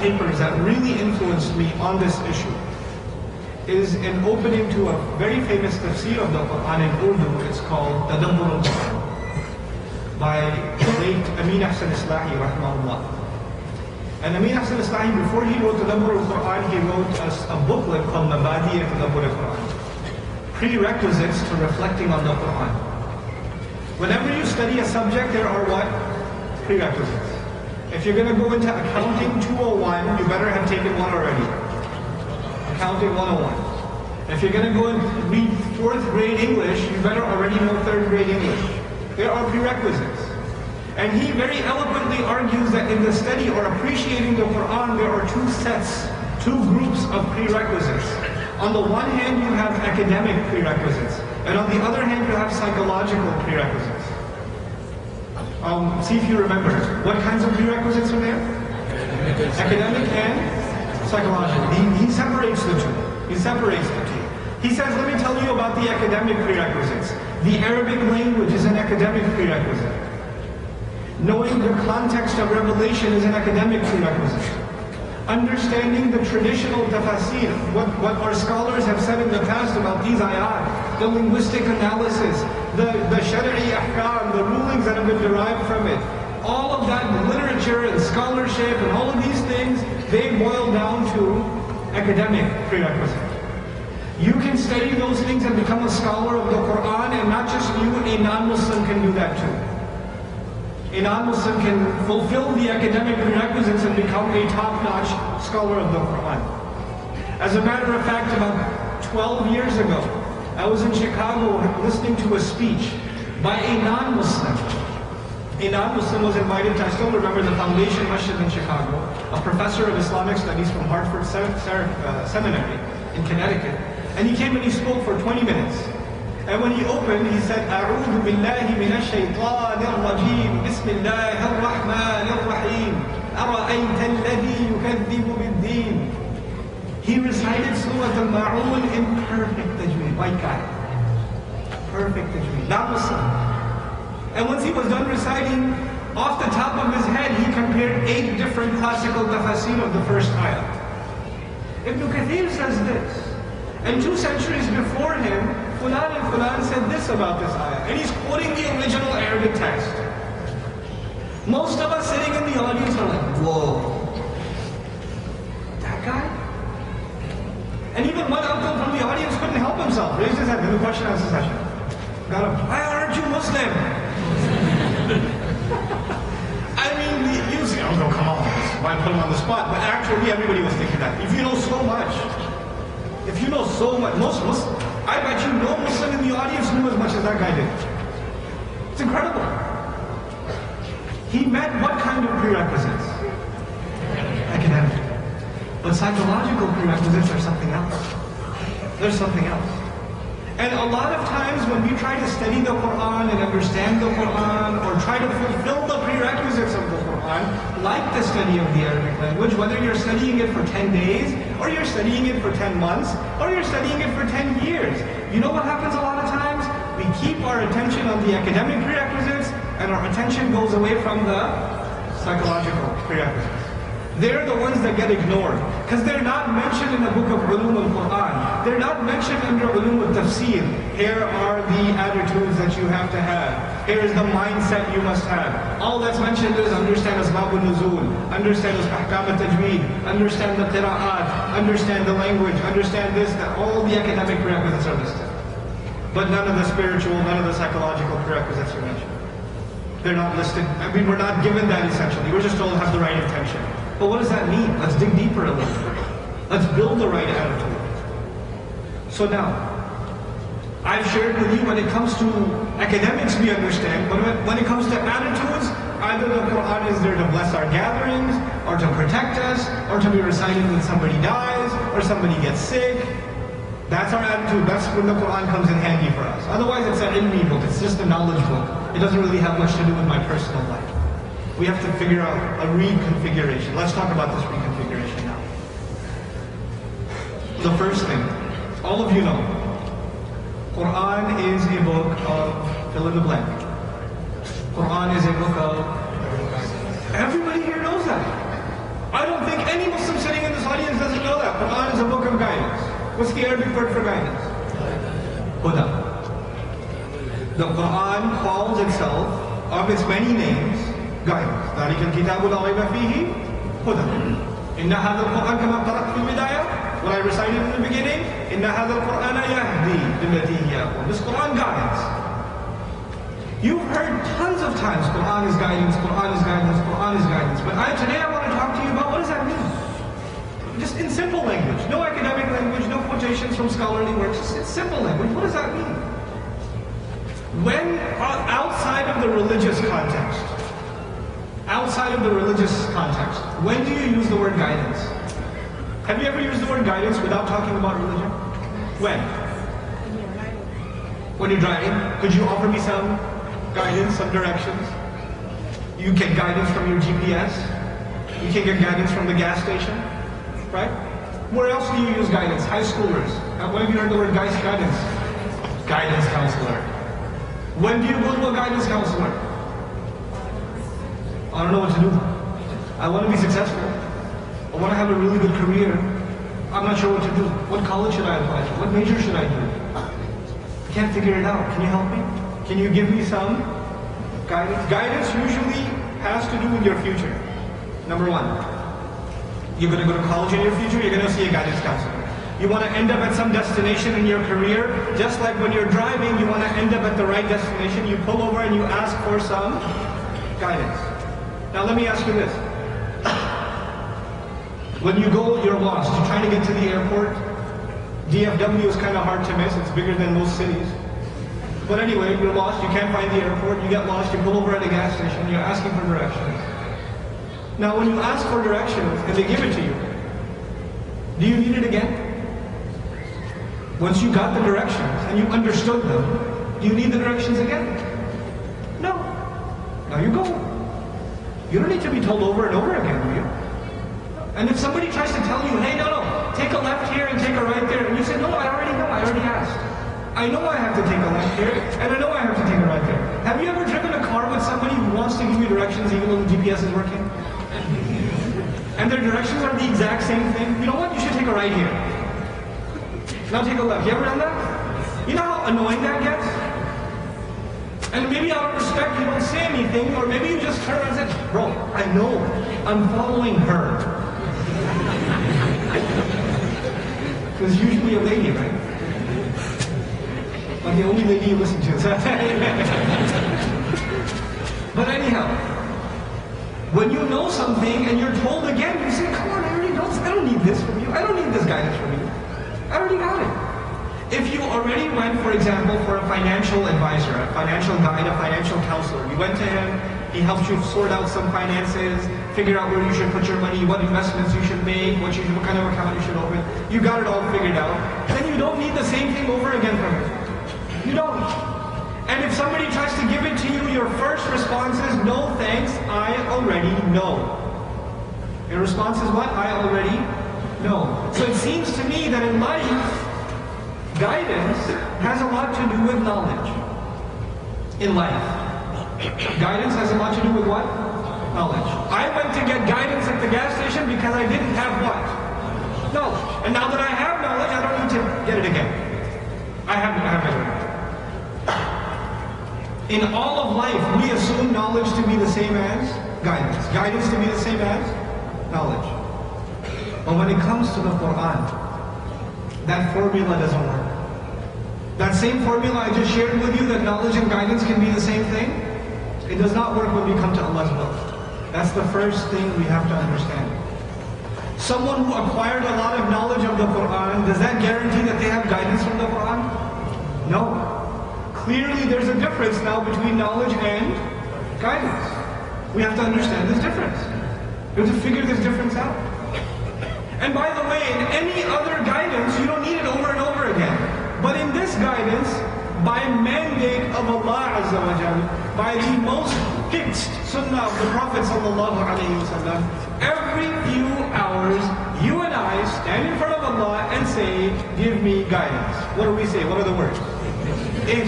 papers that really influenced me on this issue is an opening to a very famous tafsir of the Quran in Urdu. It's called Tadabbur al-Quran by the late Amin Ahsan Islahi, rahimahullah. And Amin Ahsan Islahi, before he wrote Tadabbur al-Quran, he wrote a booklet called Mabadi Tadabbur al-Quran. Prerequisites to reflecting on the Quran. Whenever you study a subject, there are what? Prerequisites. If you're going to go into accounting 201, you better have taken one already. Accounting 101. If you're going to go and read 4th grade English, you better already know 3rd grade English. There are prerequisites. And he very eloquently argues that in the study or appreciating the Quran, there are two groups of prerequisites. On the one hand, you have academic prerequisites. And on the other hand, you have psychological prerequisites. See if you remember. What kinds of prerequisites are there? Academic and psychological. He separates the two. He says, let me tell you about the academic prerequisites. The Arabic language is an academic prerequisite. Knowing the context of revelation is an academic prerequisite. Understanding the traditional tafasir, what our scholars have said in the past about these ayat, the linguistic analysis, the shari'i ahkam, the rulings that have been derived from it, all of that literature and scholarship and all of these things, they boil down to academic prerequisite. You can study those things and become a scholar of the Quran, and not just you, a non-Muslim can do that too. A non-Muslim can fulfill the academic prerequisites and become a top-notch scholar of the Quran. As a matter of fact, about 12 years ago, I was in Chicago listening to a speech by a non-Muslim. A non-Muslim was invited to, I still remember the Foundation Masjid in Chicago, a professor of Islamic studies from Hartford Seminary in Connecticut. And he came and he spoke for 20 minutes. And when he opened, he said, أعوذ بالله من الشيطان الرجيم بسم الله الرحمن الرحيم أرأيت الذي يكذب بالدين. He recited Surah Al-Ma'un in perfect tajweed. White guy. Perfect tajweed. Not Muslim. And once he was done reciting, off the top of his head, he compared 8 different classical tafasir of the first ayah. Ibn Kathir says this. And 2 centuries before him, Fulan and Fulan said this about this ayah. And he's quoting the original Arabic text. Most of us sitting in the audience are like, whoa. That guy? And even one uncle from the audience couldn't help himself. Raised his hand in the question and answer session. Got him, why aren't you Muslim? I mean, you say, oh no, come on. Why put him on the spot? But actually, everybody was thinking that. If you know so much, most Muslims, I bet you no Muslim in the audience knew as much as that guy did. It's incredible. He met what kind of prerequisites? Academic. But psychological prerequisites are something else. There's something else. And a lot of times when we try to study the Quran and understand the Quran, or try to fulfill the prerequisites of the Quran, like the study of the Arabic language, whether you're studying it for 10 days, or you're studying it for 10 months, or you're studying it for 10 years. You know what happens a lot of times? We keep our attention on the academic prerequisites, and our attention goes away from the psychological prerequisites. They're the ones that get ignored, because they're not mentioned in the book of Ulum al-Quran. They're not mentioned under Ulum al-Tafsir. Here are the attitudes that you have to have. Here is the mindset you must have. All that's mentioned is understand Asbab al-Nuzul, understand Ahkam al-Tajweed, understand the Qira'at, understand the language, understand this, that. All the academic prerequisites are listed. But none of the spiritual, none of the psychological prerequisites are mentioned. They're not listed. I mean, we're not given that essentially. We're just told to have the right intention. But what does that mean? Let's dig deeper a little bit. Let's build the right attitude. So now, I've shared with you when it comes to academics we understand, but when it comes to attitudes, either the Quran is there to bless our gatherings, or to protect us, or to be recited when somebody dies, or somebody gets sick. That's our attitude. That's when the Quran comes in handy for us. Otherwise it's an ilmi book. It's just a knowledge book. It doesn't really have much to do with my personal life. We have to figure out a reconfiguration. Let's talk about this reconfiguration now. The first thing, all of you know, Quran is a book of fill in the blank. Quran is a book of... Everybody here knows that. I don't think any a book of guidance. What's the Arabic word for guidance? Huda. The Quran calls itself, of its many names, guidance. ذَلِكَ الْكِتَابُ لَا رَيْبَ فِيهِ هُدًى. إِنَّ هَذَا الْقُرْآنَ كَمَا قَرَأْتُ فِي الْبِدَايَةِ, what I recited in the beginning, إِنَّ هَذَا الْقُرْآنَ يَهْدِي لِلَّتِي هِيَ أَقْوَمُ. This Quran guides. You've heard tons of times, Quran is guidance, Quran is guidance, Quran is guidance. But today I want to talk to you about what does that mean? Just in simple language. No academic language, no quotations from scholarly works. Just in simple language. What does that mean? When, outside of the religious context, when do you use the word guidance? Have you ever used the word guidance without talking about religion? When? When you're driving. Could you offer me some guidance, some directions? You get guidance from your GPS. You can get guidance from the gas station. Right? Where else do you use guidance? High schoolers. When have you heard the word guidance? Guidance counselor. When do you go to a guidance counselor? I don't know what to do. I want to be successful. I want to have a really good career. I'm not sure what to do. What college should I apply to? What major should I do? I can't figure it out. Can you help me? Can you give me some guidance? Guidance usually has to do with your future. Number one. You're going to go to college in your future, you're going to see a guidance counselor. You want to end up at some destination in your career, just like when you're driving, you want to end up at the right destination, you pull over and you ask for some guidance. Now let me ask you this. When you go, you're lost, you're trying to get to the airport. DFW is kind of hard to miss, it's bigger than most cities. But anyway, you're lost, you can't find the airport, you get lost, you pull over at a gas station, you're asking for directions. Now when you ask for directions and they give it to you, do you need it again? Once you got the directions and you understood them, do you need the directions again? No. Now you go. You don't need to be told over and over again, do you? And if somebody tries to tell you, hey, no, take a left here and take a right there, and you say, no, I already know, I already asked. I know I have to take a left here, and I know I have to take a right there. Have you ever driven a car with somebody who wants to give you directions even though the GPS is working? And their directions are the exact same thing? You know what? You should take a right here. Now take a left. You ever done that? You know how annoying that gets? And maybe out of respect you don't say anything, or maybe you just turn around and say, bro, I know, I'm following her. Because usually a lady, right? But the only lady you listen to. But anyhow, when you know something and you're told again, you say, come on, I already know this. I don't need this from you. I don't need this guidance from you. I already got it. If you already went, for example, for a financial advisor, a financial guide, a financial counselor, you went to him, he helped you sort out some finances, figure out where you should put your money, what investments you should make, what kind of account you should open. You got it all figured out. Then you don't need the same thing over again from him. You don't. And if somebody tries to give it to you, your first response is, no thanks, I already know. Your response is what? I already know. So it seems to me that in life, guidance has a lot to do with knowledge. In life. Guidance has a lot to do with what? Knowledge. I went to get guidance at the gas station because I didn't have what? Knowledge. And now that I have knowledge, I don't need to get it again. I have it. In all of life, we assume knowledge to be the same as guidance. Guidance to be the same as knowledge. But when it comes to the Quran, that formula doesn't work. That same formula I just shared with you, that knowledge and guidance can be the same thing, it does not work when we come to Allah's book. That's the first thing we have to understand. Someone who acquired a lot of knowledge of the Quran, does that guarantee that they have guidance from the Quran? No. Clearly there's a difference now between knowledge and guidance. We have to understand this difference. We have to figure this difference out. And by the way, in any other guidance, you don't need it over and over again. But in this guidance, by mandate of Allah Azza wa Jal, by the most fixed sunnah of the Prophet Sallallahu Alaihi Wasallam, every few hours, you and I stand in front of Allah and say, give me guidance. What do we say? What are the words? If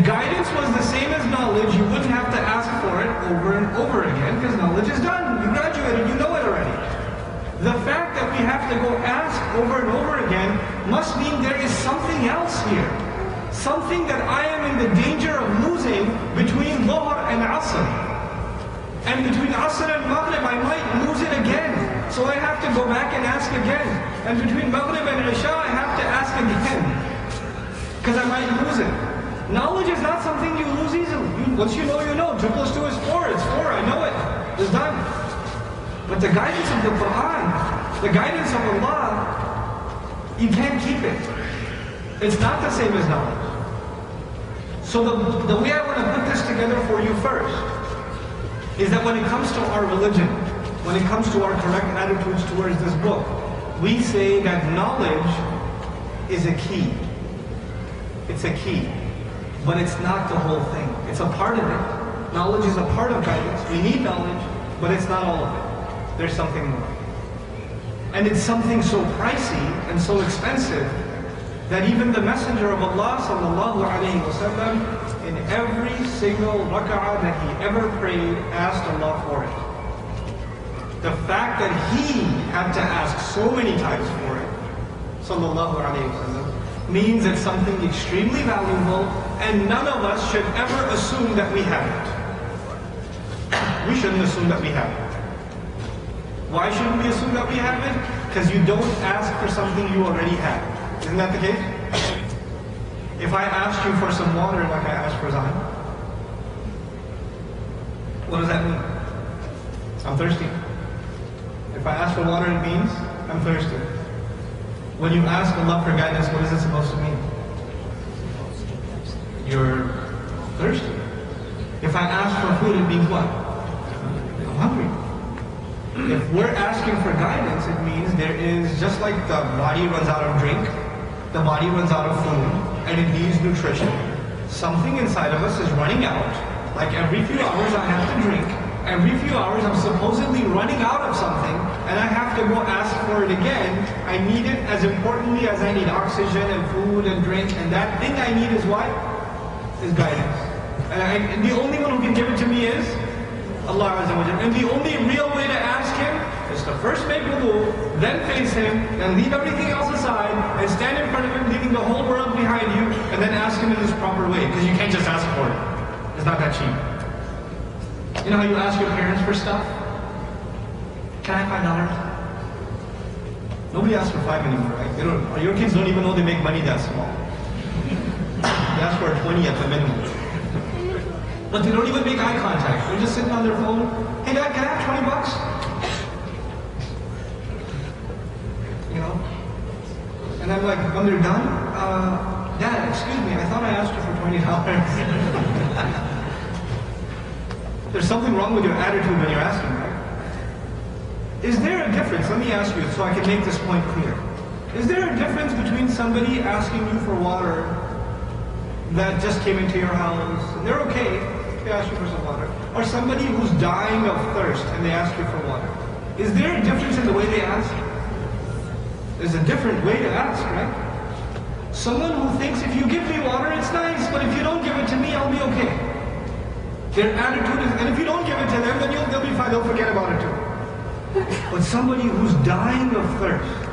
guidance was the same as knowledge, you wouldn't have to ask for it over and over again, because knowledge is done. You graduated, you know it already. The fact that we have to go over and over again must mean there is something else here. Something that I am in the danger of losing between Dhuhr and Asr. And between Asr and Maghrib, I might lose it again. So I have to go back and ask again. And between Maghrib and Isha, I have to ask again. Because I might lose it. Knowledge is not something you lose easily. Once you know, you know. 2 + 2 is 4. It's 4. I know it. It's done. But the guidance of the Quran, the guidance of Allah, you can't keep it. It's not the same as knowledge. So the way I want to put this together for you first is that when it comes to our religion, when it comes to our correct attitudes towards this book, we say that knowledge is a key. It's a key. But it's not the whole thing. It's a part of it. Knowledge is a part of guidance. We need knowledge, but it's not all of it. There's something more. And it's something so pricey and so expensive that even the Messenger of Allah sallallahu alayhi wa sallam, in every single rak'ah that he ever prayed, asked Allah for it. The fact that he had to ask so many times for it, sallallahu alayhi wa sallam, means it's something extremely valuable, and none of us should ever assume that we have it. We shouldn't assume that we have it. Why shouldn't we assume that we have it? Because you don't ask for something you already have. Isn't that the case? If I ask you for some water like I asked for Zayn, what does that mean? I'm thirsty. If I ask for water, it means I'm thirsty. When you ask Allah for guidance, what is it supposed to mean? You're thirsty. If I ask for food, it means what? I'm hungry. If we're asking for guidance, it means there is, just like the body runs out of drink, the body runs out of food, and it needs nutrition. Something inside of us is running out. Like every few hours I have to drink. Every few hours I'm supposedly running out of something, and I have to go ask for it again. I need it as importantly as I need oxygen and food and drink, and that thing I need is what? Is guidance. And the only one who can give it to me is Allah Azza wa Jalla. And the only real way to ask Him is to first make wudu, then face Him, then leave everything else aside, and stand in front of Him, leaving the whole world behind you, and then ask Him in this proper way. Because you can't just ask for it. It's not that cheap. You know how you ask your parents for stuff? Can I have $5? Nobody asks for 5 anymore, right? They don't, your kids don't even know they make money that small. They ask for a 20 at the minimum. But they don't even make eye contact. They're just sitting on their phone. Hey Dad, can I have $20? You know? And I'm like, when they're done, Dad, excuse me, I thought I asked you for $20. There's something wrong with your attitude when you're asking, right? Is there a difference? Let me ask you so I can make this point clear. Is there a difference between somebody asking you for water that just came into your house, and they're okay, they ask you for some water, or somebody who's dying of thirst and they ask you for water? Is there a difference in the way they ask? There's a different way to ask, right? Someone who thinks if you give me water, it's nice, but if you don't give it to me, I'll be okay. Their attitude is, and if you don't give it to them, then they'll be fine, they'll forget about it too. But somebody who's dying of thirst,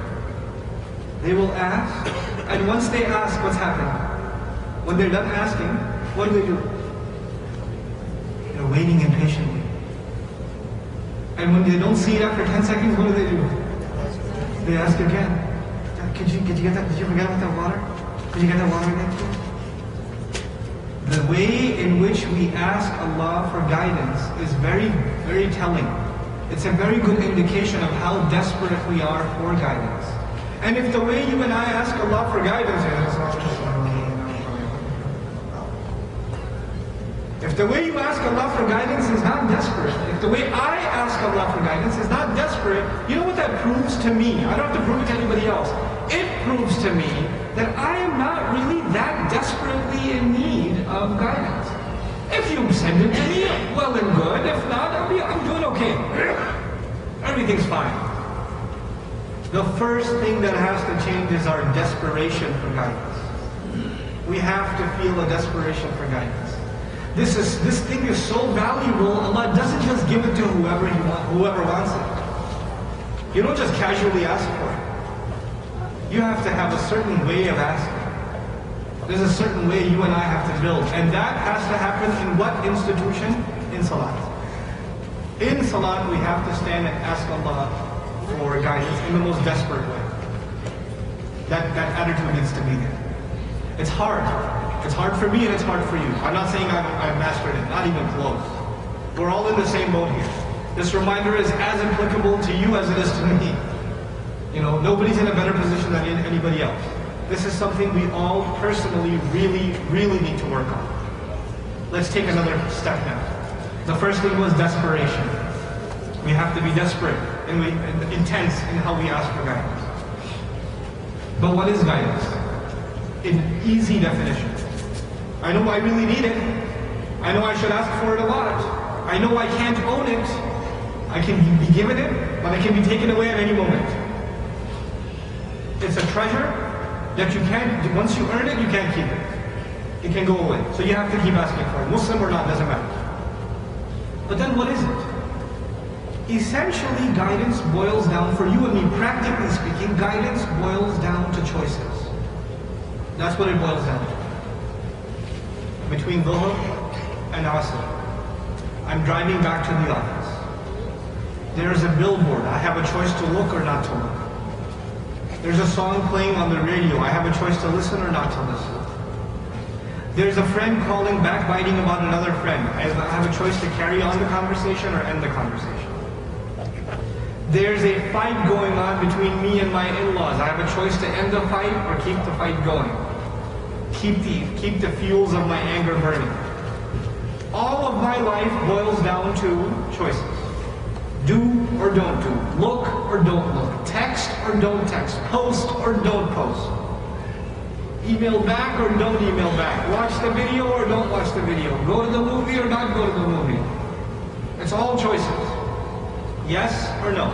they will ask, and once they ask, what's happening? When they're done asking, what do? They're waiting impatiently. And when they don't see it after 10 seconds, what do? They ask again. Did you get that? Did you forget about that water? Did you get that water again? The way in which we ask Allah for guidance is very, very telling. It's a very good indication of how desperate we are for guidance. And if the way you and I ask Allah for guidance is, if the way you ask Allah for guidance is not desperate, if the way I ask Allah for guidance is not desperate, you know what that proves to me? I don't have to prove it to anybody else. It proves to me that I am not really that desperately in need of guidance. If you send it to me, well and good. If not, I'm doing okay. Everything's fine. The first thing that has to change is our desperation for guidance. We have to feel a desperation for guidance. This thing is so valuable, Allah doesn't just give it to whoever wants it. You don't just casually ask for it. You have to have a certain way of asking. There's a certain way you and I have to build. And that has to happen in what institution? In Salat. In Salat, we have to stand and ask Allah for guidance in the most desperate way. That attitude needs to be there. It's hard. It's hard for me and it's hard for you. I'm not saying I've mastered it, not even close. We're all in the same boat here. This reminder is as applicable to you as it is to me. You know, nobody's in a better position than anybody else. This is something we all personally really, really need to work on. Let's take another step now. The first thing was desperation. We have to be desperate and intense in how we ask for guidance. But what is guidance? In easy definition. I know I really need it. I know I should ask for it a lot. I know I can't own it. I can be given it, but it can be taken away at any moment. It's a treasure that you can't, once you earn it, you can't keep it. It can go away. So you have to keep asking for it. Muslim or not, doesn't matter. But then what is it? Essentially, guidance boils down, for you and me, practically speaking, guidance boils down to choices. That's what it boils down to. Between Dhuhr and Asr, I'm driving back to the office. There's a billboard. I have a choice to look or not to look. There's a song playing on the radio. I have a choice to listen or not to listen. There's a friend calling, backbiting about another friend. I have a choice to carry on the conversation or end the conversation. There's a fight going on between me and my in-laws. I have a choice to end the fight or keep the fight going. Keep the fuels of my anger burning. All of my life boils down to choices. Do or don't do. Look or don't look. Text or don't text. Post or don't post. Email back or don't email back. Watch the video or don't watch the video. Go to the movie or not go to the movie. It's all choices. Yes or no.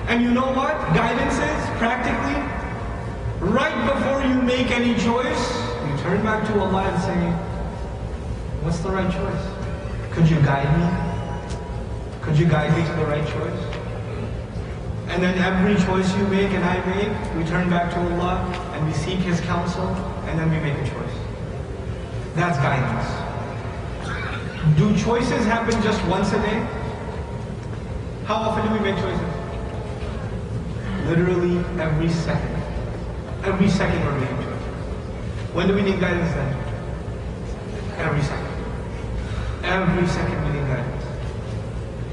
And you know what? Guidance is, practically, right before you make any choice, you turn back to Allah and say, what's the right choice? Could you guide me? Could you guide me to the right choice? And then every choice you make and I make, we turn back to Allah and we seek His counsel and then we make a choice. That's guidance. Do choices happen just once a day? How often do we make choices? Literally every second. Every second we're making choices. When do we need guidance then? Every second. Every second we need guidance.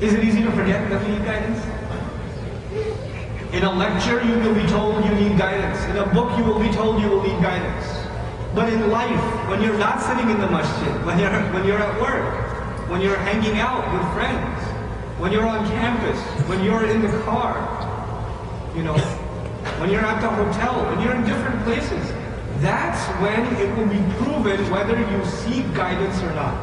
Is it easy to forget that we need guidance? In a lecture you will be told you need guidance. In a book you will be told you will need guidance. But in life, when you're not sitting in the masjid, when you're at work, when you're hanging out with friends, when you're on campus, when you're in the car, you know, when you're at the hotel, when you're in different places, that's when it will be proven whether you seek guidance or not.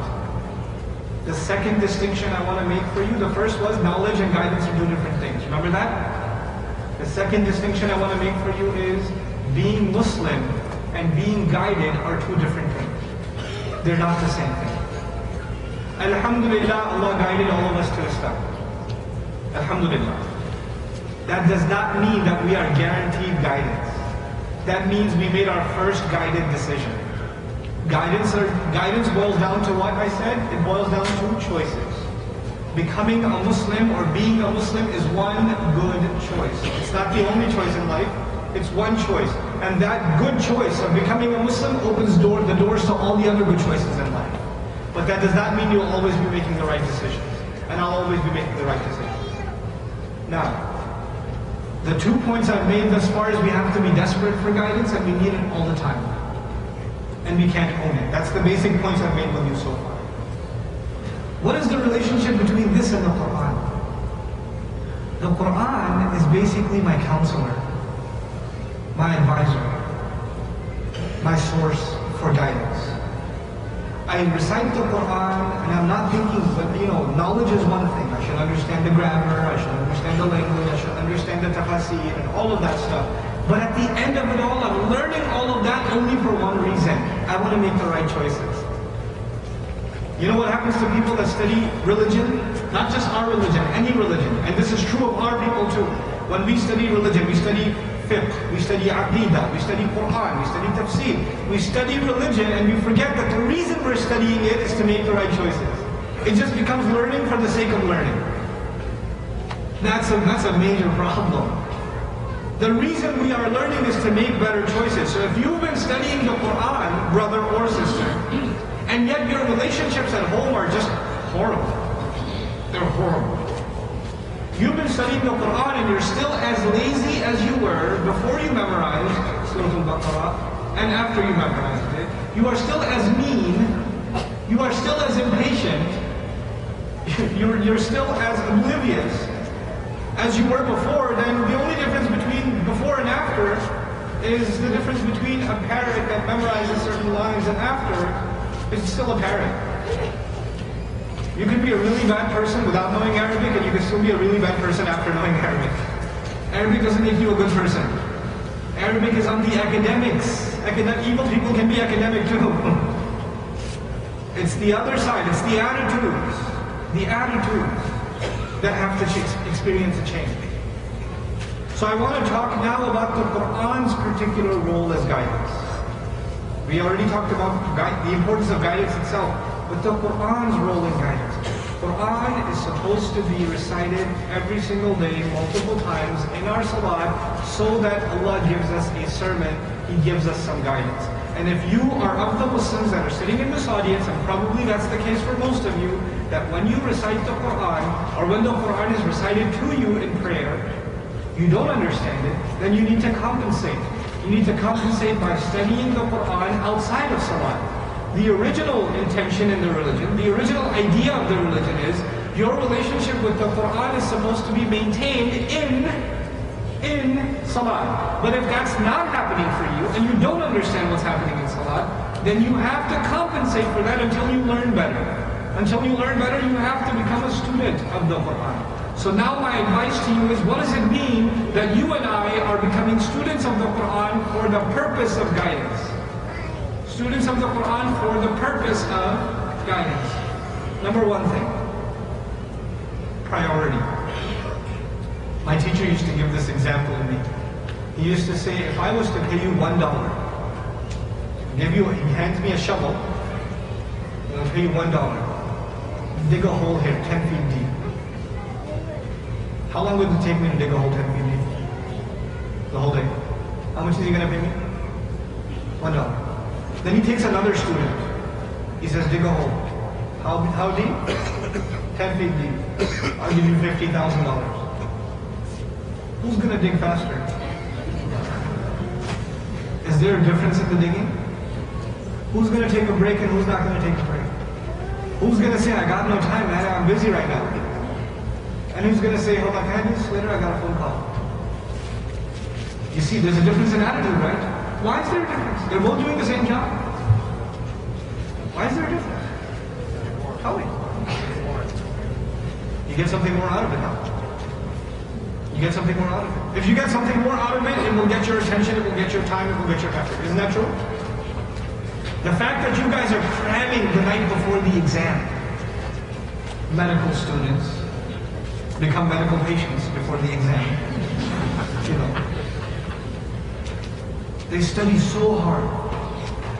The second distinction I want to make for you, the first was knowledge and guidance are two different things. Remember that? The second distinction I want to make for you is being Muslim and being guided are two different things. They're not the same thing. Alhamdulillah, Allah guided all of us to Islam. Alhamdulillah. That does not mean that we are guaranteed guidance. That means we made our first guided decision. Guidance boils down to what I said? It boils down to choices. Becoming a Muslim or being a Muslim is one good choice. It's not the only choice in life. It's one choice. And that good choice of becoming a Muslim opens the doors to all the other good choices in life. But that does not mean you'll always be making the right decisions. And I'll always be making the right decisions. Now, the 2 points I've made thus far is we have to be desperate for guidance and we need it all the time. And we can't own it. That's the basic points I've made with you so far. What is the relationship between this and the Quran? The Quran is basically my counselor, my advisor, my source for guidance. I recite the Quran and I'm not thinking, but knowledge is one thing. I should understand the grammar, I should understand the language, I should understand the tafasir and all of that stuff. But at the end of it all, I'm learning all of that only for one reason. I want to make the right choices. You know what happens to people that study religion? Not just our religion, any religion. And this is true of our people too. When we study religion, we study fiqh, we study aqidah, we study Quran, we study tafsir, we study religion, and we forget that the reason we're studying it is to make the right choices. It just becomes learning for the sake of learning. That's a major problem. The reason we are learning is to make better choices. So if you've been studying the Quran, brother or sister, and yet your relationships at home are just horrible. They're horrible. You've been studying the Quran and you're still as lazy as you were before you memorized Surah Al-Baqarah and after you memorized it. You are still as mean. You are still as impatient. You're still as oblivious as you were before. Then the only difference between before and after is the difference between a parrot that memorizes certain lines and after is still a parrot. You can be a really bad person without knowing Arabic, and you can still be a really bad person after knowing Arabic. Arabic doesn't make you a good person. Arabic is on the academics. Evil people can be academic too. It's the other side. It's the attitudes. The attitudes that have to experience a change. So I want to talk now about the Quran's particular role as guidance. We already talked about the importance of guidance itself. But the Quran's role in guidance. Quran is supposed to be recited every single day, multiple times in our salat, so that Allah gives us a sermon, He gives us some guidance. And if you are of the Muslims that are sitting in this audience, and probably that's the case for most of you, that when you recite the Quran, or when the Quran is recited to you in prayer, you don't understand it, then you need to compensate. You need to compensate by studying the Quran outside of salat. The original intention in the religion, the original idea of the religion is your relationship with the Quran is supposed to be maintained in salat. But if that's not happening for you and you don't understand what's happening in salat, then you have to compensate for that until you learn better. Until you learn better, you have to become a student of the Quran. So now my advice to you is, what does it mean that you and I are becoming students of the Quran for the purpose of guidance? Students of the Quran for the purpose of guidance. Number one thing, priority. My teacher used to give this example to me. He used to say, if I was to pay you $1, he hands me a shovel, and I'll pay you $1. Dig a hole here, 10 feet deep. How long would it take me to dig a hole 10 feet deep? The whole day. How much is he going to pay me? $1. Then he takes another student. He says, dig a hole. How deep? 10 feet deep. I'll give you $50,000. Who's going to dig faster? Is there a difference in the digging? Who's going to take a break and who's not going to take a break? Who's going to say, I got no time, man, I'm busy right now? And who's going to say, hold on, can I do this later? I got a phone call. You see, there's a difference in attitude, right? Why is there a difference? They're both doing the same job. Why is there a difference? Tell me. You get something more out of it now. You get something more out of it. If you get something more out of it, it will get your attention, it will get your time, it will get your effort. Isn't that true? The fact that you guys are cramming the night before the exam. Medical students become medical patients before the exam. You know. They study so hard.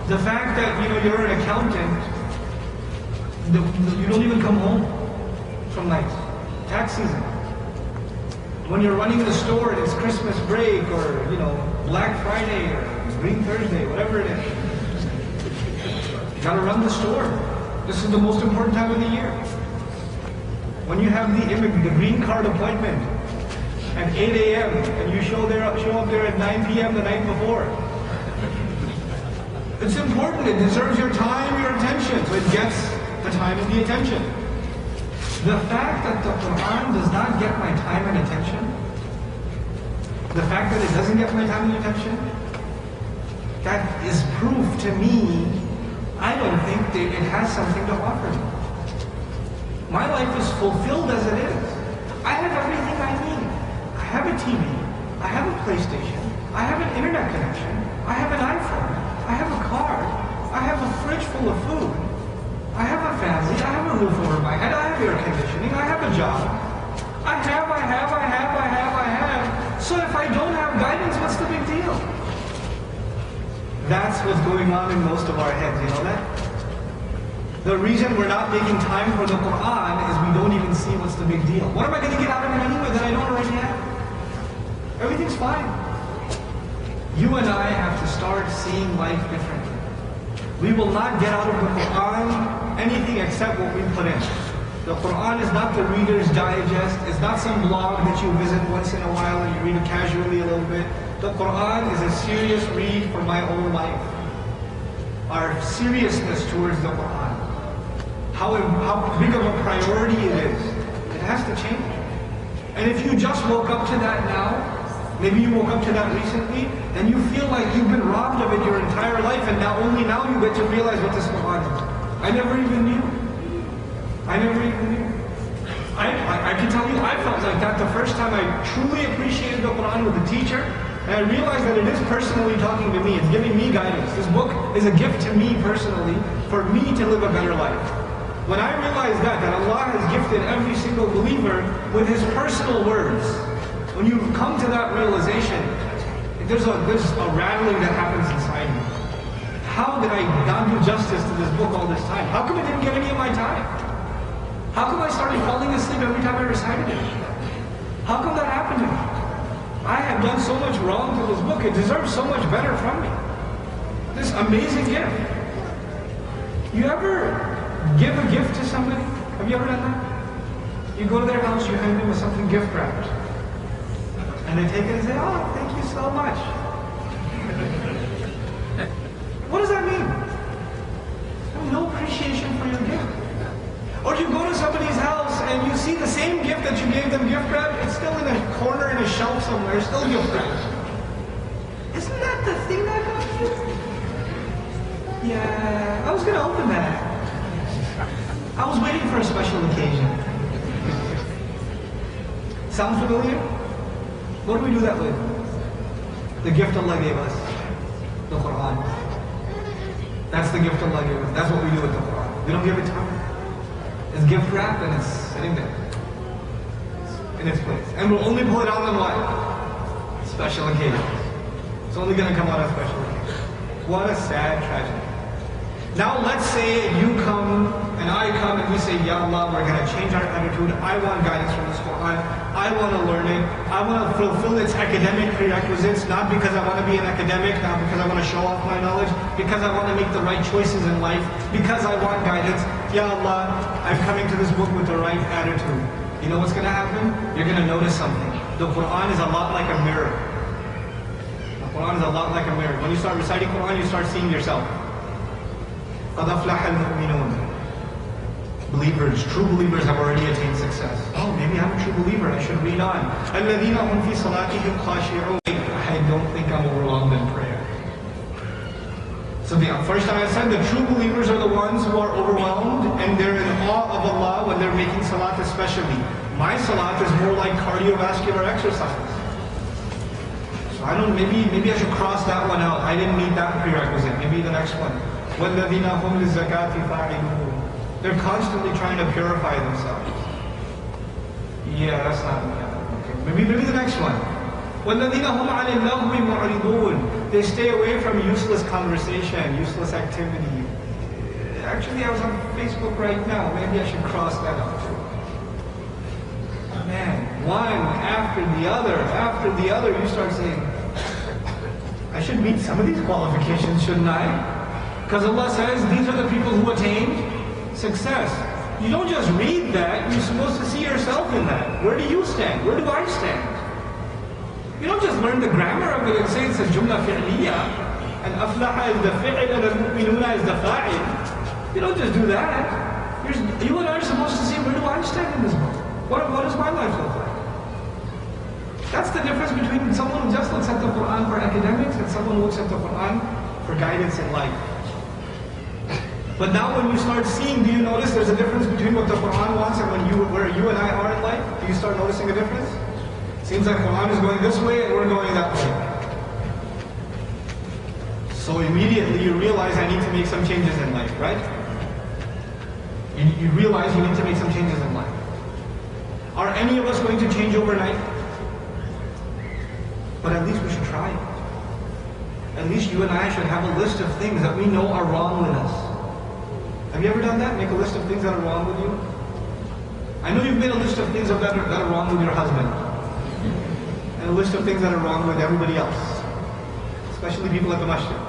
The fact that you're an accountant, you don't even come home from nights. Tax season. When you're running the store and it's Christmas break or Black Friday or Green Thursday, whatever it is, you gotta run the store. This is the most important time of the year. When you have the green card appointment at 8 a.m. and you show up there at 9 p.m. the night before. It's important. It deserves your time, your attention. So it gets the time and the attention. The fact that the Quran does not get my time and attention, the fact that it doesn't get my time and attention, that is proof to me, I don't think that it has something to offer me. My life is fulfilled as it is. I have everything I need. I have a TV, I have a PlayStation, I have an internet connection, I have an iPhone, I have a car, I have a fridge full of food, I have a family, I have a roof over my head, I have air conditioning, I have a job. I have. So if I don't have guidance, what's the That's what's going on in most of our heads, you know that? The reason we're not making time for the Quran is we don't even see what's the big deal. What am I going to get out of it anyway that I don't already have? Everything's fine. You and I have to start seeing life differently. We will not get out of the Quran anything except what we put in. The Quran is not the Reader's Digest. It's not some blog that you visit once in a while and you read it casually a little bit. The Quran is a serious read for my own life. Our seriousness towards the Quran. How big of a priority it is. It has to change. And if you just woke up to that now, maybe you woke up to that recently, and you feel like you've been robbed of it your entire life, and only now you get to realize what this Quran is. I never even knew. I can tell you, I felt like that the first time I truly appreciated the Quran with the teacher, and I realized that it is personally talking to me. It's giving me guidance. This book is a gift to me personally, for me to live a better life. When I realized that Allah has gifted every single believer with His personal words, when you come to that realization, there's a rattling that happens inside me. How did I not do justice to this book all this time? How come it didn't get any of my time? How come I started falling asleep every time I recited it? How come that happened to me? I have done so much wrong to this book. It deserves so much better from me. This amazing gift. You ever give a gift to somebody? Have you ever done that? You go to their house, you hand them with something gift wrapped. And they take it and say, oh, thank you so much. What does that mean? No appreciation for your gift. Or you go to somebody's house and you see the same gift that you gave them gift wrapped, it's still in a corner in a shelf somewhere, still gift wrapped. Isn't that the thing that got you? Yeah, I was going to open that. I was waiting for a special occasion. Sound familiar? What do we do that with? The gift Allah gave us. The Quran. That's the gift Allah gave us. That's what we do with the Quran. We don't give it time. It's gift wrapped and it's sitting there. In its place. And we'll only pull it out on what? Special occasions. It's only going to come out on special occasions. What a sad tragedy. Now let's say you come and I come and we say, Ya Allah, we're going to change our attitude. I want guidance from this Quran. I want to learn it. I want to fulfill its academic prerequisites, not because I want to be an academic, not because I want to show off my knowledge, because I want to make the right choices in life, because I want guidance. Ya Allah, I'm coming to this book with the right attitude. You know what's going to happen? You're going to notice something. The Quran is a lot like a mirror. The Quran is a lot like a mirror. When you start reciting Quran, you start seeing yourself. قَدْ أَفْلَحَ الْمُؤْمِنُونَ. Believers, true believers have already attained success. Oh, maybe I'm a true believer, I should read on. الَّذِينَ هُمْ فِي صَلَاتِهِمْ خَاشِعُونَ. I don't think I'm overwhelmed in prayer. So the first time I said the true believers are the ones who are overwhelmed and they're in awe of Allah when they're making salat especially. My salat is more like cardiovascular exercise. So I don't, maybe I should cross that one out. I didn't need that prerequisite. Maybe the next one. وَالَّذِينَ هُمْ لِلزَّكَاةِ فَاعِلُونَ. They're constantly trying to purify themselves. Yeah, that's not me. Okay. Maybe the next one. وَالَّذِينَ هُمْ عَنِ اللَّغْوِ مُعْرِضُونَ. They stay away from useless conversation, useless activity. Actually, I was on Facebook right now. Maybe I should cross that out too. Man, one after the other, you start saying, I should meet some of these qualifications, shouldn't I? Because Allah says, these are the people who attained success. You don't just read that, you're supposed to see yourself in that. Where do you stand? Where do I stand? You don't just learn the grammar of it and say it's a jumla fi'liya, and aflaha is the fi'il and al-mu'minuna is the fa'il. You don't just do that. You and I are supposed to see, where do I stand in this book? What does my life look like? That's the difference between someone who just looks at the Quran for academics and someone who looks at the Quran for guidance in life. But now when you start seeing, do you notice there's a difference between what the Quran wants and where you and I are in life? Do you start noticing a difference? Seems like Quran is going this way and we're going that way. So immediately you realize I need to make some changes in life, right? You realize you need to make some changes in life. Are any of us going to change overnight? But at least we should try. at least you and I should have a list of things that we know are wrong with us. Have you ever done that? Make a list of things that are wrong with you? I know you've made a list of things that are wrong with your husband. And a list of things that are wrong with everybody else. Especially people at the masjid.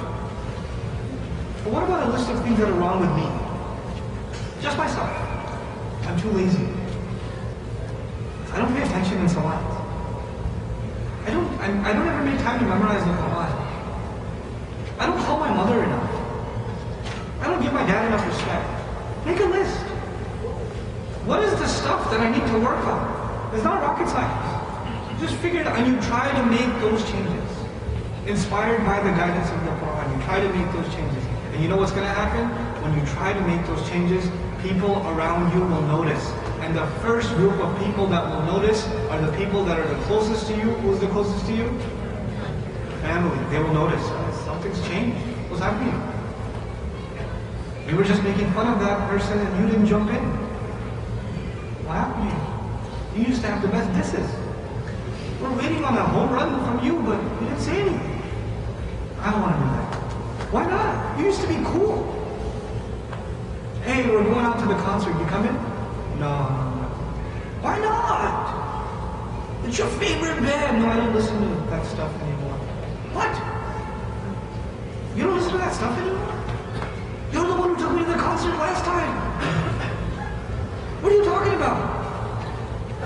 But what about a list of things that are wrong with me? Just myself. I'm too lazy. I don't pay attention in salat. I don't ever make time to memorize the Quran. I don't call my mother enough. I don't give my dad enough respect. Make a list. What is the stuff that I need to work on? It's not rocket science. Just figure it out and you try to make those changes. Inspired by the guidance of the Quran, you try to make those changes. And you know what's going to happen? When you try to make those changes, people around you will notice. And the first group of people that will notice are the people that are the closest to you. Who's the closest to you? Family. They will notice. Something's changed. What's happening? We were just making fun of that person and you didn't jump in. What happened to you? You used to have the best disses. We're waiting on a home run from you, but you didn't say anything. I don't want to do that. Why not? You used to be cool. Hey, we're going out to the concert. You coming? No. Why not? It's your favorite band. No, I don't listen to that stuff anymore. What? You don't listen to that stuff anymore? You're the one who took me to the concert last time. What are you talking about?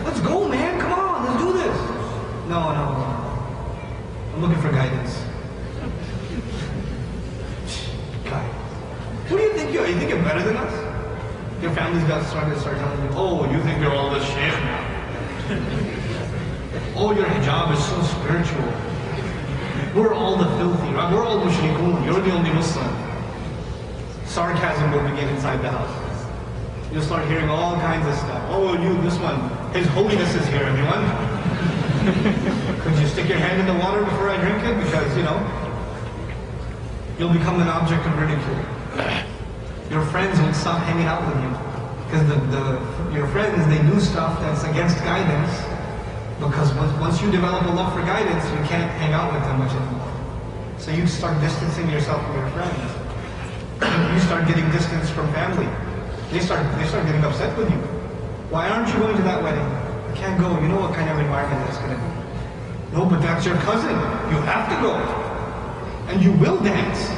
Let's go, man. Come on, let's do this. No. I'm looking for guidance. Guidance. What do you think you are? You think you're better than us? Your family's got to start telling you, oh, you think you're all the shaykh now. Oh, your hijab is so spiritual. We're all the filthy, right? We're all mushrikun. You're the only Muslim. Sarcasm will begin inside the house. You'll start hearing all kinds of stuff. Oh, this one. His holiness is here, everyone. Could you stick your hand in the water before I drink it? Because, you'll become an object of ridicule. Your friends will stop hanging out with you. Because your friends, they do stuff that's against guidance. Because once you develop a love for guidance, you can't hang out with them much anymore. So you start distancing yourself from your friends. You start getting distance from family. They start getting upset with you. Why aren't you going to that wedding? I can't go. You know what kind of environment that's going to be. No, but that's your cousin. You have to go. And you will dance.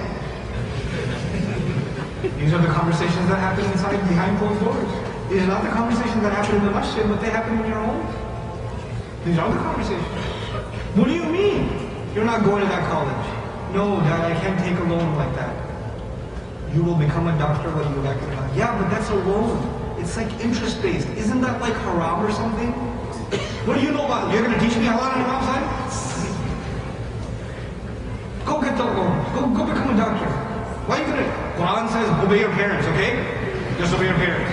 These are the conversations that happen inside, behind closed doors. These are not the conversations that happen in the masjid, but they happen in your homes. These are the conversations. What do you mean? You're not going to that college. No, Dad, I can't take a loan like that. You will become a doctor when you like it. Yeah, but that's a loan. It's like interest-based. Isn't that like haram or something? What do you know about it? You're going to teach me halal and haram side? Go get the loan. Go become a doctor. Why are you going to? Quran says, obey your parents, okay? Just obey your parents.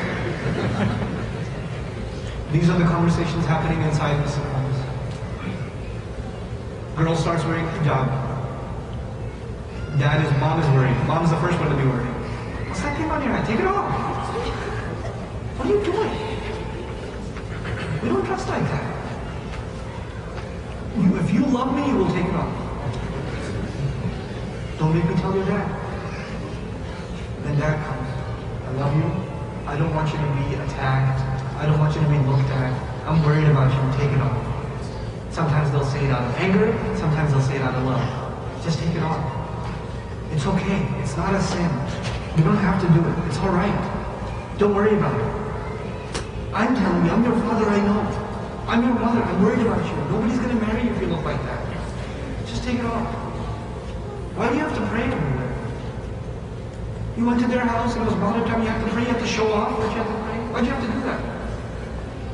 These are the conversations happening inside the homes. Girl starts wearing hijab. Mom is worried. Mom's the first one to be worried. What's that thing on your head? Take it off. What are you doing? We don't dress like that. If you love me, you will take it off. Don't make me tell your dad. Then dad comes. I love you. I don't want you to be attacked. I don't want you to be looked at. I'm worried about you. Take it off. Sometimes they'll say it out of anger. Sometimes they'll say it out of love. Just take it off. It's okay. It's not a sin. You don't have to do it. It's all right. Don't worry about it. I'm telling you, I'm your father, I know. I'm your mother. I'm worried about you. Nobody's going to marry you if you look like that. Just take it off. Why do you have to pray everywhere? You went to their house and it was Maghrib time. You have to pray. You have to show off that you have to pray. Why'd you have to do that?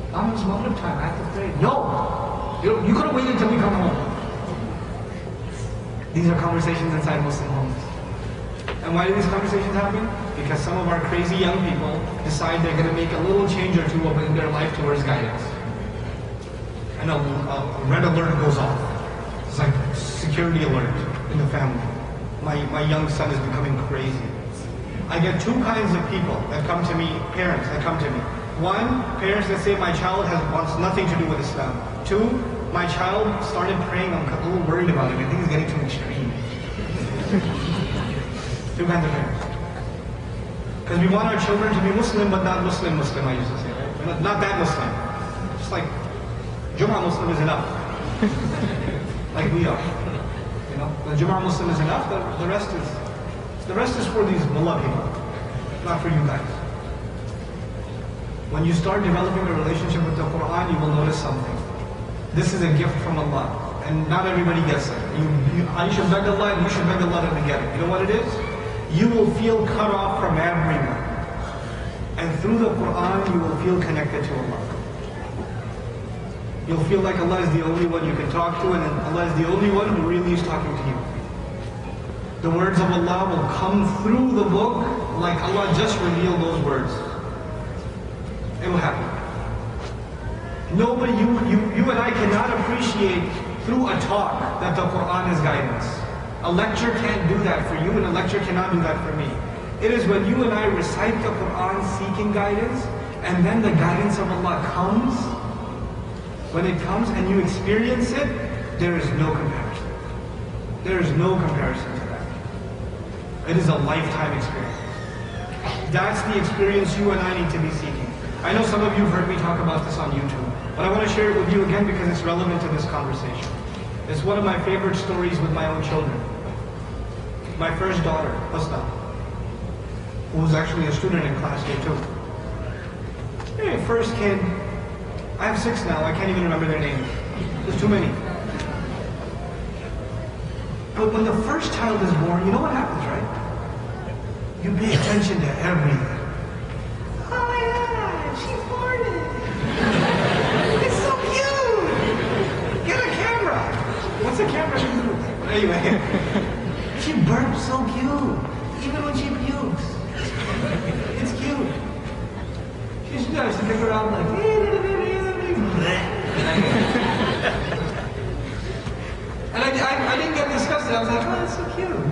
It was Maghrib time. I have to pray. No! You could have waited until we come home. These are conversations inside Muslim homes. And why do these conversations happen? Because some of our crazy young people decide they're going to make a little change or two in their life towards guidance. And a red alert goes off. It's like security alert in the family. My young son is becoming crazy. I get two kinds of people that come to me, parents that come to me. One, parents that say my child wants nothing to do with Islam. Two, my child started praying, I'm a little worried about it. I think he's getting too extreme. Two kinds of parents. Because we want our children to be Muslim, but not Muslim, I used to say, right? Not that Muslim. Just like, Jummah Muslim is enough. Like we are. You know, the Jummah Muslim is enough, the rest is for these mullah people, not for you guys. When you start developing a relationship with the Quran, you will notice something. This is a gift from Allah, and not everybody gets it. I should beg Allah, and you should beg Allah to get it. You know what it is? You will feel cut off from everyone. And through the Quran, you will feel connected to Allah. You'll feel like Allah is the only one you can talk to, and Allah is the only one who really is talking to you. The words of Allah will come through the book like Allah just revealed those words. It will happen. Nobody, you and I cannot appreciate through a talk that the Quran is guidance. A lecture can't do that for you, and a lecture cannot do that for me. It is when you and I recite the Quran seeking guidance, and then the guidance of Allah comes. When it comes and you experience it, there is no comparison. There is no comparison to that. It is a lifetime experience. That's the experience you and I need to be seeking. I know some of you have heard me talk about this on YouTube, but I want to share it with you again because it's relevant to this conversation. It's one of my favorite stories with my own children. My first daughter, Husna, who was actually a student in class here too. Hey, first kid, I have 6 now, I can't even remember their names. There's too many. But when the first child is born, you know what happens, right? You pay attention to everything. Oh my God, she's farted. It's so cute. Get a camera. What's a camera do? Anyway, she burps so cute, even when she pukes. It's cute. She's nice to pick her out like, and I didn't get disgusted. I was like, oh, that's so cute.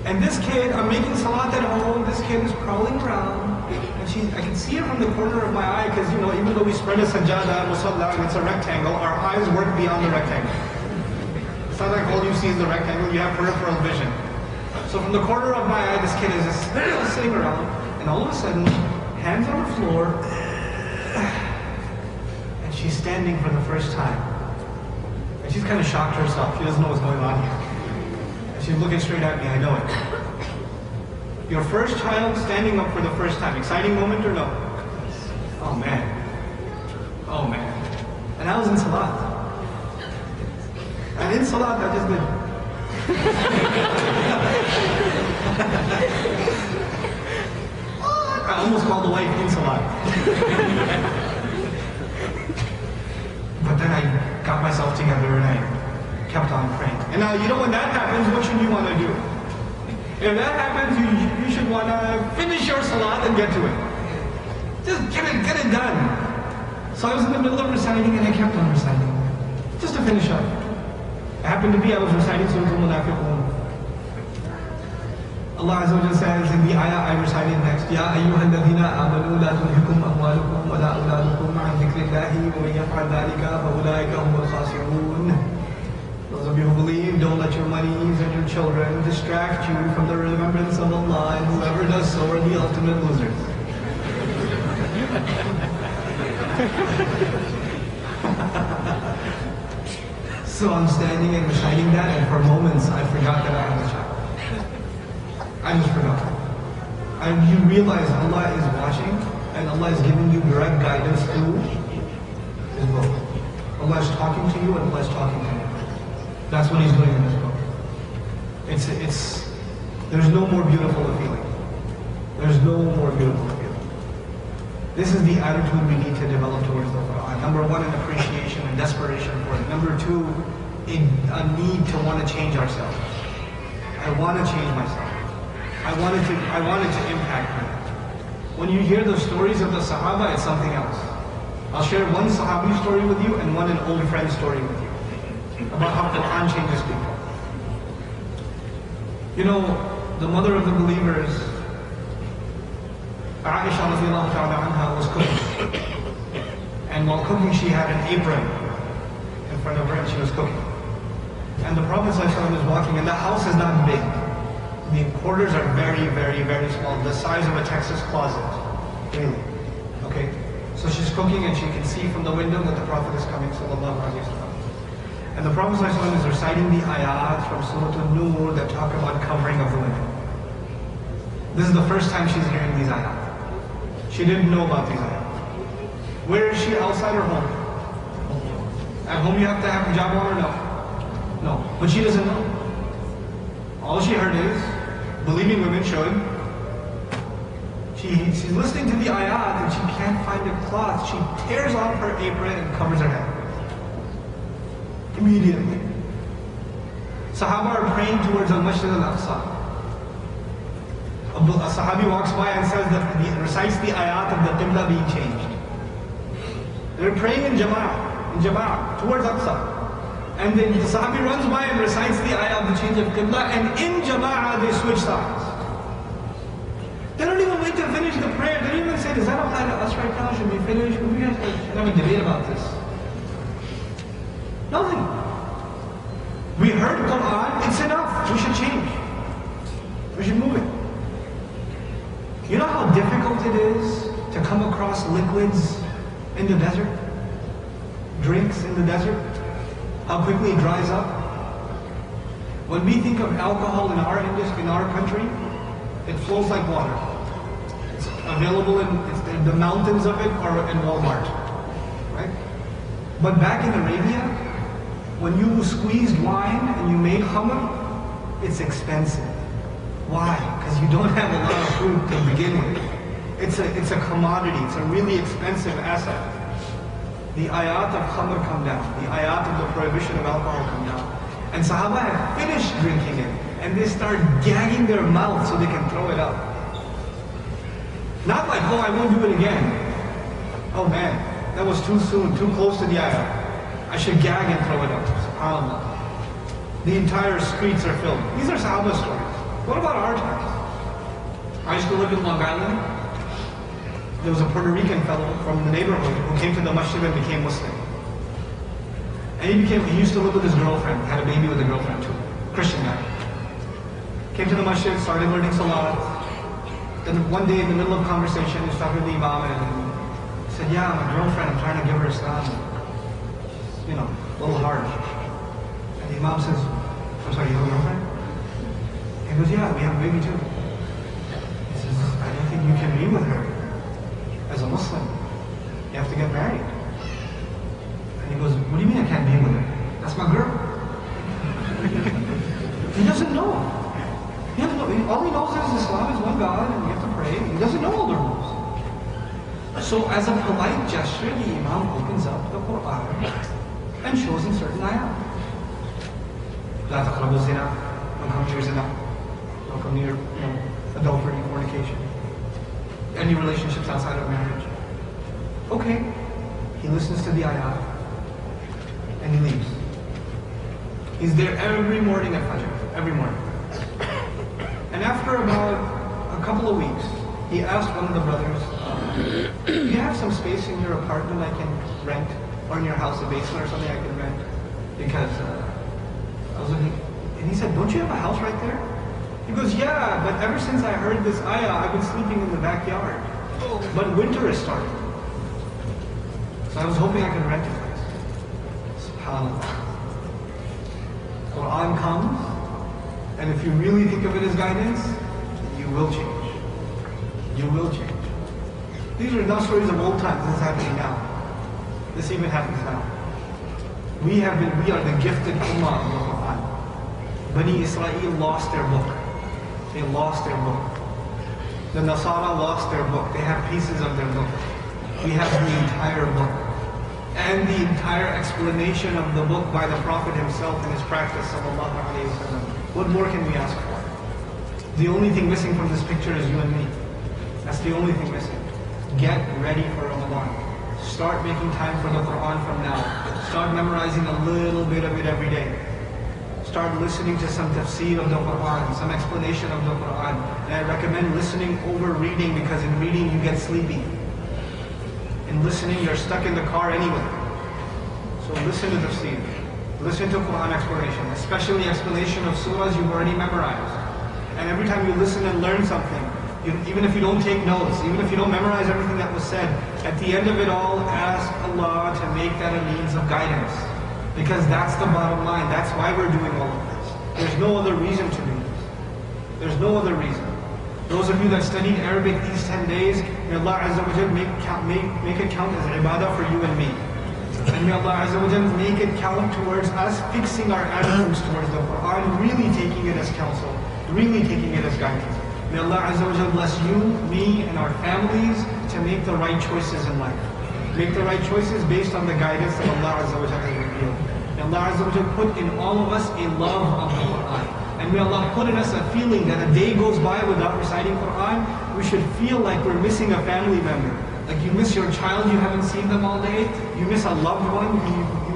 And this kid, I'm making salat at home, this kid is crawling around, and I can see it from the corner of my eye, because, you know, even though we spread a sajada, musalla, and it's a rectangle, our eyes work beyond the rectangle. It's not like all you see is the rectangle, you have peripheral vision. So from the corner of my eye, this kid is just sitting around, and all of a sudden, hands on the floor, and she's standing for the first time. And she's kind of shocked herself, she doesn't know what's going on here. She's looking straight at me, I know it. Your first child standing up for the first time, exciting moment or no? Oh man. Oh man. And I was in Salat. And in Salat, I just did. I almost called the wife in Salat. But then I got myself together and I kept on praying. And now, you know, when that happens, what should you want to do? If that happens, you should want to finish your salat and get to it. Just get it done. So I was in the middle of reciting and I kept on reciting. Just to finish up. It happened to be I was reciting Surah Al-Munafiqun. Allah Azza wa Jalla says in the ayah I recited next, Ya ayyuhal ladhina amanu la tulhikum amwalukum wa la awladukum an dhikrillahi wa man yaf'al dhalika fa ulaika humul khasirun. Those of you who believe, don't let your monies and your children distract you from the remembrance of Allah, and whoever does so are the ultimate losers. So I'm standing and reciting that, and for moments I forgot that I had a child. I just forgot. And you realize Allah is watching, and Allah is giving you direct guidance through His book. Allah is talking to you, and Allah is talking to you. That's what He's doing in this book. There's no more beautiful a feeling. There's no more beautiful a feeling. This is the attitude we need to develop towards the Quran. Number one, an appreciation and desperation for it. Number two, a need to want to change ourselves. I want to change myself. I wanted to impact me. When you hear the stories of the Sahaba, it's something else. I'll share one Sahabi story with you and one an old friend story with you. About how Quran changes people. You know, the mother of the believers, Aisha radiallahu ta'ala anha, was cooking. And while cooking, she had an apron in front of her and she was cooking. And the Prophet ﷺ is walking, and the house is not big. The quarters are very, very, very small, the size of a Texas closet. Really. Okay? So she's cooking and she can see from the window that the Prophet is coming, sallallahu alayhi wa sallam. And the Prophet ﷺ is reciting the ayat from Surah An-Nur that talk about covering of the women. This is the first time she's hearing these ayat. She didn't know about these ayat. Where is she, outside or home? At home you have to have hijab on or no? No, but she doesn't know. All she heard is, believing women should. She's listening to the ayat and she can't find a cloth. She tears off her apron and covers her head. Immediately. Sahaba are praying towards Al-Masjid Al-Aqsa. A Sahabi walks by and says that recites the ayat of the Qibla being changed. They're praying in Jama'ah, towards Aqsa. And then the Sahabi runs by and recites the ayah of the change of Qibla, and in Jama'ah they switch sides. They don't even wait to finish the prayer. They don't even say, does that apply to us right now? Should we finish? Should we have a debate about this? Nothing. We heard Quran, it's enough. We should change. We should move it. You know how difficult it is to come across liquids in the desert? Drinks in the desert? How quickly it dries up? When we think of alcohol in our industry, in our country, it flows like water. It's available in the mountains of it or in Walmart, right? But back in Arabia, when you squeezed wine and you made khamr, it's expensive. Why? Because you don't have a lot of food to begin with. It's a commodity. It's a really expensive asset. The ayat of khamr come down. The ayat of the prohibition of alcohol come down. And Sahaba have finished drinking it, and they start gagging their mouth so they can throw it up. Not like, oh, I won't do it again. Oh man, that was too soon, too close to the ayat. I should gag and throw it up. SubhanAllah. The entire streets are filled. These are Sahaba stories. What about our times? I used to live in Long Island. There was a Puerto Rican fellow from the neighborhood who came to the masjid and became Muslim. And he used to live with his girlfriend, had a baby with a girlfriend too. Christian guy. Came to the masjid, started learning salat. Then one day in the middle of conversation, he was talking to the imam and said, yeah, my girlfriend, I'm trying to give her Islam. You know, a little hard. And the imam says, I'm sorry, you have a girlfriend? He goes, yeah, we have a baby too. He says, I don't think you can be with her as a Muslim. You have to get married. And he goes, what do you mean I can't be with her? That's my girl. He doesn't know. He doesn't know. All he knows is Islam is one God and you have to pray. He doesn't know all the rules. So as a polite gesture, the imam opens up the Quran and shows him certain ayat. La taqrabu zina. Don't come near zina. Don't come near adultery, fornication. Any relationships outside of marriage. Okay. He listens to the ayat and he leaves. He's there every morning at Fajr. Every morning. And after about a couple of weeks, he asked one of the brothers, do you have some space in your apartment I can rent? Or in your house, a basement or something I can rent? Because I was looking, and he said, don't you have a house right there? He goes, yeah, but ever since I heard this ayah, I've been sleeping in the backyard. But winter is starting. So I was hoping I could rent a place. SubhanAllah. Quran comes, and if you really think of it as guidance, you will change. You will change. These are not stories of old times, this is happening now. This even happens now. We are the gifted ummah of the Quran. Bani Israel lost their book. They lost their book. The Nasara lost their book. They have pieces of their book. We have the entire book. And the entire explanation of the book by the Prophet himself in his practice, sallallahu alayhi wa sallam. What more can we ask for? The only thing missing from this picture is you and me. That's the only thing missing. Get ready for Ramadan. Start making time for the Quran from now. Start memorizing a little bit of it every day. Start listening to some tafsir of the Quran, some explanation of the Quran. And I recommend listening over reading, because in reading you get sleepy. In listening you're stuck in the car anyway. So listen to tafsir. Listen to Quran explanation, especially explanation of surahs you've already memorized. And every time you listen and learn something, even if you don't take notes, even if you don't memorize everything that was said, at the end of it all, ask Allah to make that a means of guidance. Because that's the bottom line. That's why we're doing all of this. There's no other reason to do this. There's no other reason. Those of you that studied Arabic these 10 days, may Allah Azza wa Jal make it count as ibadah for you and me. And may Allah Azza wa Jal make it count towards us fixing our attitudes towards the Quran, really taking it as counsel, really taking it as guidance. May Allah Azza wa Jal bless you, me, and our families to make the right choices in life. Make the right choices based on the guidance that Allah Azza wa Jal has revealed. May Allah Azza wa Jal put in all of us a love of the Quran. And may Allah put in us a feeling that a day goes by without reciting Quran, we should feel like we're missing a family member. Like you miss your child, you haven't seen them all day. You miss a loved one,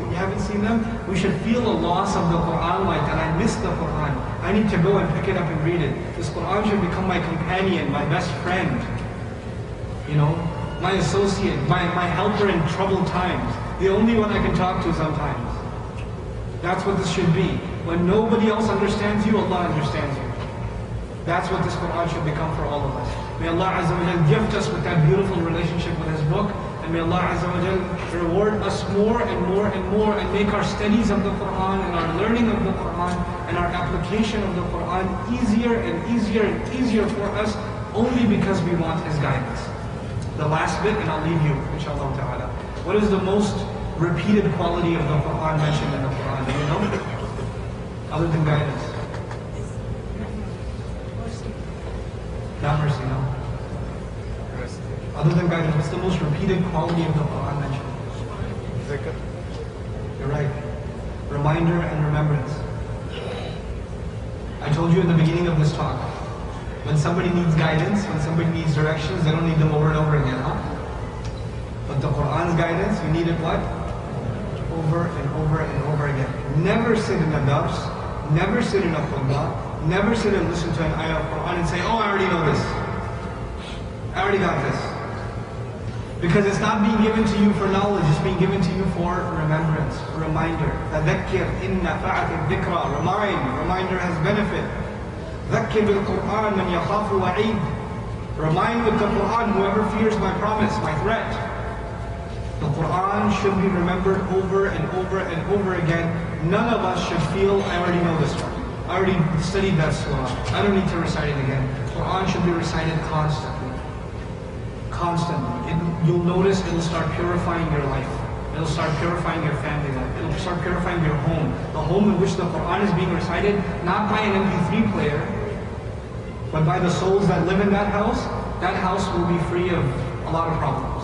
you haven't seen them. We should feel a loss of the Quran, like that I miss the Quran. I need to go and pick it up and read it. This Quran should become my companion, my best friend. You know, my associate, my helper in troubled times. The only one I can talk to sometimes. That's what this should be. When nobody else understands you, Allah understands you. That's what this Quran should become for all of us. May Allah Azza wa Jal gift us with that beautiful relationship with His book. And may Allah Azza wa Jal reward us more and more and more and make our studies of the Quran and our learning of the Quran and our application of the Quran easier and easier and easier for us only because we want His guidance. The last bit, and I'll leave you, inshallah ta'ala. What is the most repeated quality of the Quran mentioned in the Quran? Do you know? Other than guidance. Not mercy, no. Other than guidance, what's the most repeated quality of the Quran mentioned? Zikr. You're right. Reminder and remembrance. I told you in the beginning of this talk, when somebody needs guidance, when somebody needs directions, they don't need them over and over again, huh? But the Quran's guidance, you need it what? Over and over and over again. Never sit in a dars, never sit in a khutbah, never sit and listen to an ayah of Quran and say, oh, I already know this. I already got this. Because it's not being given to you for knowledge, it's being given to you for remembrance, reminder. فَذَكِّرْ إِنَّ فَعَتِ الذِّكْرَى. Reminder has benefit. ذَكِّرْ بِالْقُرْآنِ مَنْ يَخَافُ وَعِيدٍ. Remind with the Quran whoever fears my promise, my threat. The Quran should be remembered over and over and over again. None of us should feel, I already know this one. I already studied that surah. I don't need to recite it again. Quran should be recited constantly. Constantly. You'll notice it'll start purifying your life. It'll start purifying your family life. It'll start purifying your home. The home in which the Quran is being recited, not by an MP3 player, but by the souls that live in that house will be free of a lot of problems.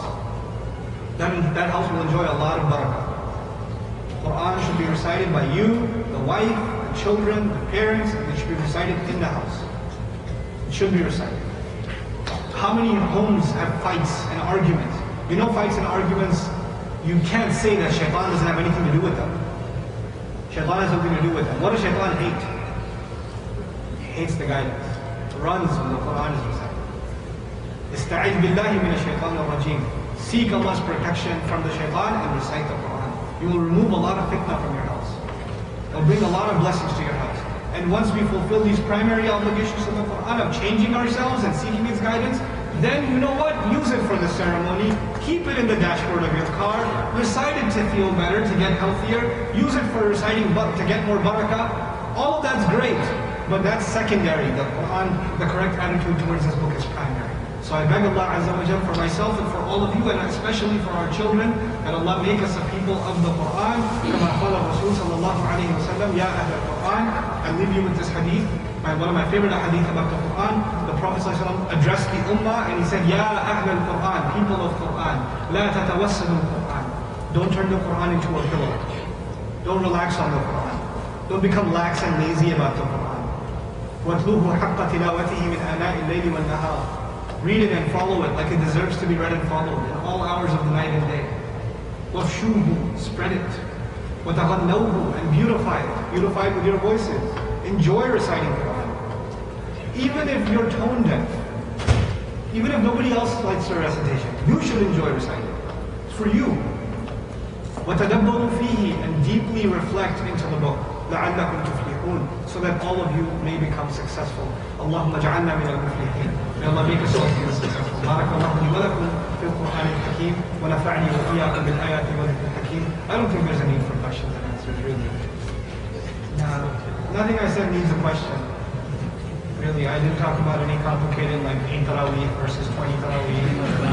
That house will enjoy a lot of barakah. Quran should be recited by you, the wife, the children, the parents, and it should be recited in the house. It should be recited. How many homes have fights and arguments? You know, fights and arguments, you can't say that shaitan doesn't have anything to do with them. Shaitan has something to do with them. What does shaitan hate? He hates the guidance. Runs when the Quran is recited. Ista'id billahi min ash-shaytan ar-rajim. Seek Allah's protection from the shaitan and recite the Quran. You will remove a lot of fitna from your house. It will bring a lot of blessings to your house. And once we fulfill these primary obligations of the Quran of changing ourselves and seeking its guidance, then you know what? Use it for the ceremony. Keep it in the dashboard of your car. Recite it to feel better, to get healthier. Use it for reciting to get more barakah. All of that's great, but that's secondary. The Quran, the correct attitude towards this book is primary. So I beg Allah Azza wa Jal for myself and for all of you, and especially for our children, that Allah make us a people of the Quran. Kama qala Rasul sallallahu alayhi wa sallam, Ya Ahl al-Quran. I leave you with this hadith, one of my favorite hadith about the Quran. The Prophet sallallahu alayhi wa sallam addressed the Ummah and he said, Ya Ahl al-Quran, people of Quran, La tatawassadu al-Quran. Don't turn the Quran into a pillow. Don't relax on the Quran. Don't become lax and lazy about the Quran. وَاتْلُوهُ حَقَّ تِلَاوَتِهِ مِنْ آنَاءِ اللَّيْلِ وَالنَّهَارِ. Read it and follow it like it deserves to be read and followed in all hours of the night and day. وَفْشُوهُ. Spread it. وَتَغَنَّوْهُ. And beautify it. Beautify it with your voices. Enjoy reciting Quran. Even if you're tone deaf, even if nobody else likes the recitation, you should enjoy reciting it. It's for you. وَتَدَبَّرُوا فِيهِ, and deeply reflect into the book. لَعَلَّكُمْ تُفْلِحُونَ, so that all of you may become successful. اللهم اجعلنا من المفلحين. May Allah make us all successful. بارك الله لي ولكم في القرآن الحكيم ونفعني وإياكم بالآيات والذكر الحكيم. I don't think there's a need for questions and answers, really. Nah, nothing I said needs a question. Really, I didn't talk about any complicated like 8 tarawih versus 20 tarawih.